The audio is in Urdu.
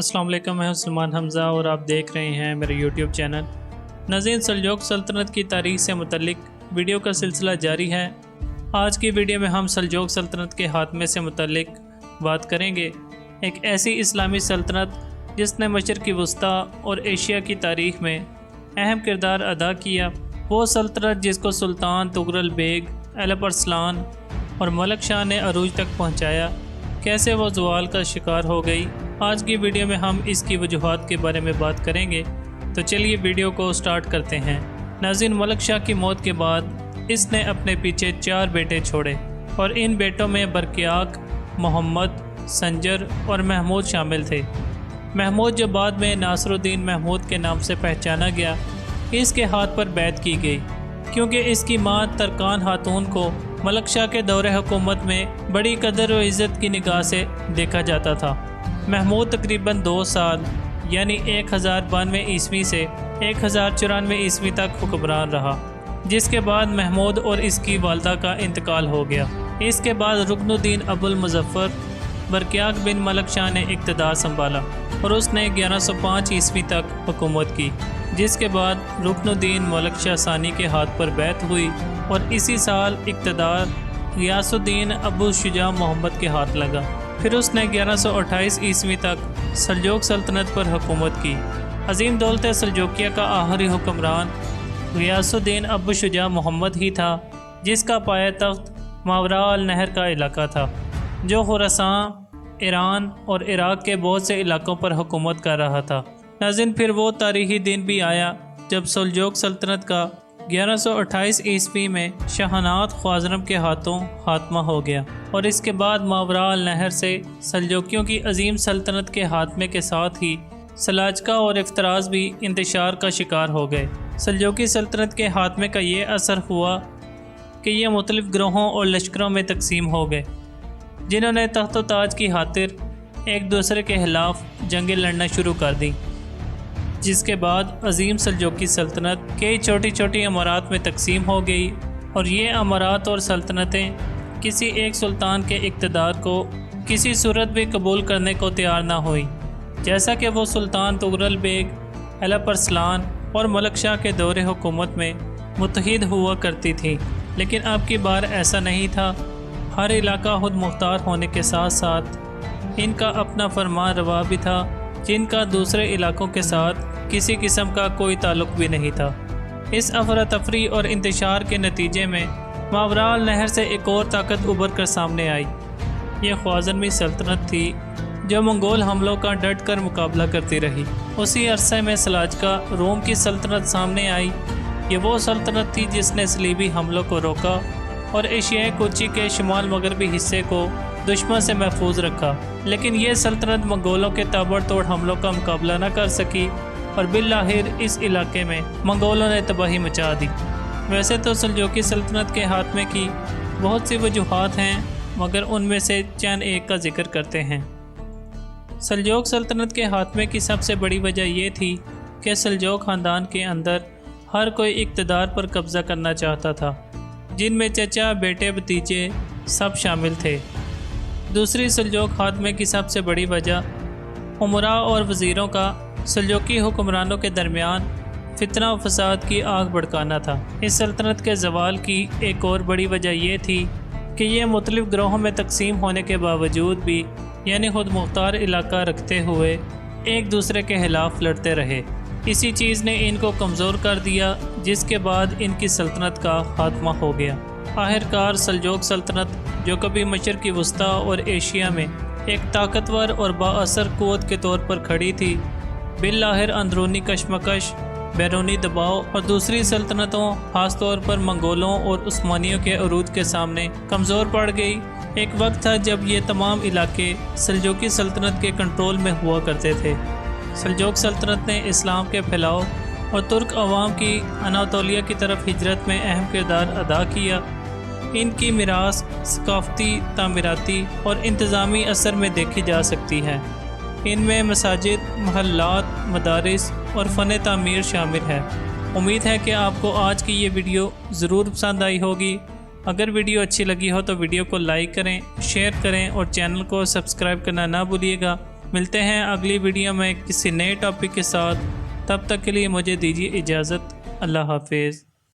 السلام علیکم، میں سلمان حمزہ اور آپ دیکھ رہے ہیں میرے یوٹیوب چینل۔ ناظرین، سلجوق سلطنت کی تاریخ سے متعلق ویڈیو کا سلسلہ جاری ہے۔ آج کی ویڈیو میں ہم سلجوق سلطنت کے خاتمے سے متعلق بات کریں گے۔ ایک ایسی اسلامی سلطنت جس نے مشرق وسطیٰ اور ایشیا کی تاریخ میں اہم کردار ادا کیا، وہ سلطنت جس کو سلطان تغرل بیگ، الپ ارسلان اور ملک شاہ نے عروج تک پہنچایا، کیسے وہ زوال کا شکار ہو گئی۔ آج کی ویڈیو میں ہم اس کی وجوہات کے بارے میں بات کریں گے، تو چلیے ویڈیو کو سٹارٹ کرتے ہیں۔ ناظرین، ملک شاہ کی موت کے بعد اس نے اپنے پیچھے 4 بیٹے چھوڑے اور ان بیٹوں میں برکیاک، محمد، سنجر اور محمود شامل تھے۔ محمود، جو بعد میں ناصر الدین محمود کے نام سے پہچانا گیا، اس کے ہاتھ پر بیعت کی گئی کیونکہ اس کی ماں ترکان خاتون کو ملک شاہ کے دور حکومت میں بڑی قدر و عزت کی نگاہ سے دیکھا جاتا تھا۔ محمود تقریباً 2 سال یعنی 1092 عیسوی سے 1094 عیسوی تک حکمران رہا، جس کے بعد محمود اور اس کی والدہ کا انتقال ہو گیا۔ اس کے بعد رکن الدین ابو المظفر برکیاک بن ملک شاہ نے اقتدار سنبھالا اور اس نے 1105 عیسوی تک حکومت کی، جس کے بعد رکن الدین ملک شاہ ثانی کے ہاتھ پر بیعت ہوئی اور اسی سال اقتدار غیاث الدین ابو شجاع محمد کے ہاتھ لگا۔ پھر اس نے 1128 عیسوی تک سلجوق سلطنت پر حکومت کی۔ عظیم دولت سلجوقیہ کا آخری حکمران غیاث الدین ابو شجاع محمد ہی تھا، جس کا پایہ تخت ماوراء النہر کا علاقہ تھا، جو خراسان، ایران اور عراق کے بہت سے علاقوں پر حکومت کر رہا تھا۔ ناظرین، پھر وہ تاریخی دن بھی آیا جب سلجوق سلطنت کا 1128 عیسوی میں شاہنامہ خوارزم کے ہاتھوں خاتمہ ہو گیا اور اس کے بعد ماوراء النہر سے سلجوقیوں کی عظیم سلطنت کے خاتمے کے ساتھ ہی سلاجقہ اور افتراس بھی انتشار کا شکار ہو گئے۔ سلجوقی سلطنت کے خاتمے کا یہ اثر ہوا کہ یہ مختلف گروہوں اور لشکروں میں تقسیم ہو گئے، جنہوں نے تخت و تاج کی خاطر ایک دوسرے کے خلاف جنگیں لڑنا شروع کر دیں، جس کے بعد عظیم سلجوقی سلطنت کئی چھوٹی چھوٹی امارات میں تقسیم ہو گئی اور یہ امارات اور سلطنتیں کسی ایک سلطان کے اقتدار کو کسی صورت بھی قبول کرنے کو تیار نہ ہوئیں، جیسا کہ وہ سلطان تغرل بیگ، الپ ارسلان اور ملک شاہ کے دور حکومت میں متحد ہوا کرتی تھیں۔ لیکن اب کی بار ایسا نہیں تھا۔ ہر علاقہ خود مختار ہونے کے ساتھ ساتھ ان کا اپنا فرمان روا بھی تھا، جن کا دوسرے علاقوں کے ساتھ کسی قسم کا کوئی تعلق بھی نہیں تھا۔ اس افراتفری اور انتشار کے نتیجے میں ماوراء النہر سے ایک اور طاقت ابھر کر سامنے آئی۔ یہ خوارزمی سلطنت تھی جو منگول حملوں کا ڈٹ کر مقابلہ کرتی رہی۔ اسی عرصے میں سلاجقہ روم کی سلطنت سامنے آئی۔ یہ وہ سلطنت تھی جس نے صلیبی حملوں کو روکا اور ایشیائی کوچی کے شمال مغربی حصے کو دشمن سے محفوظ رکھا، لیکن یہ سلطنت منگولوں کے تابڑ توڑ حملوں کا مقابلہ نہ کر سکی اور بالآخر اس علاقے میں منگولوں نے تباہی مچا دی۔ ویسے تو سلجوقی سلطنت کے خاتمے کی بہت سی وجوہات ہیں، مگر ان میں سے چند ایک کا ذکر کرتے ہیں۔ سلجوق سلطنت کے خاتمے کی سب سے بڑی وجہ یہ تھی کہ سلجوق خاندان کے اندر ہر کوئی اقتدار پر قبضہ کرنا چاہتا تھا، جن میں چچا، بیٹے، بھتیجے سب شامل تھے۔ دوسری سلجوق خاتمے کی سب سے بڑی وجہ امراء اور وزیروں کا سلجوقی حکمرانوں کے درمیان فتنہ و فساد کی آگ بھڑکانا تھا۔ اس سلطنت کے زوال کی ایک اور بڑی وجہ یہ تھی کہ یہ مختلف گروہوں میں تقسیم ہونے کے باوجود بھی یعنی خود مختار علاقہ رکھتے ہوئے ایک دوسرے کے خلاف لڑتے رہے۔ اسی چیز نے ان کو کمزور کر دیا، جس کے بعد ان کی سلطنت کا خاتمہ ہو گیا۔ آخرکار سلجوق سلطنت، جو کبھی مشرق وسطیٰ اور ایشیا میں ایک طاقتور اور با اثر قوت کے طور پر کھڑی تھی، بالآخر اندرونی کشمکش، بیرونی دباؤ اور دوسری سلطنتوں خاص طور پر منگولوں اور عثمانیوں کے عروج کے سامنے کمزور پڑ گئی۔ ایک وقت تھا جب یہ تمام علاقے سلجوقی سلطنت کے کنٹرول میں ہوا کرتے تھے۔ سلجوق سلطنت نے اسلام کے پھیلاؤ اور ترک عوام کی اناطولیہ کی طرف ہجرت میں اہم کردار ادا کیا۔ ان کی میراث ثقافتی، تعمیراتی اور انتظامی اثر میں دیکھی جا سکتی ہے۔ ان میں مساجد، محلات، مدارس اور فن تعمیر شامل ہے۔ امید ہے کہ آپ کو آج کی یہ ویڈیو ضرور پسند آئی ہوگی۔ اگر ویڈیو اچھی لگی ہو تو ویڈیو کو لائک کریں، شیئر کریں اور چینل کو سبسکرائب کرنا نہ بھولیے گا۔ ملتے ہیں اگلی ویڈیو میں کسی نئے ٹاپک کے ساتھ، تب تک کے لیے مجھے دیجیے اجازت۔ اللہ حافظ۔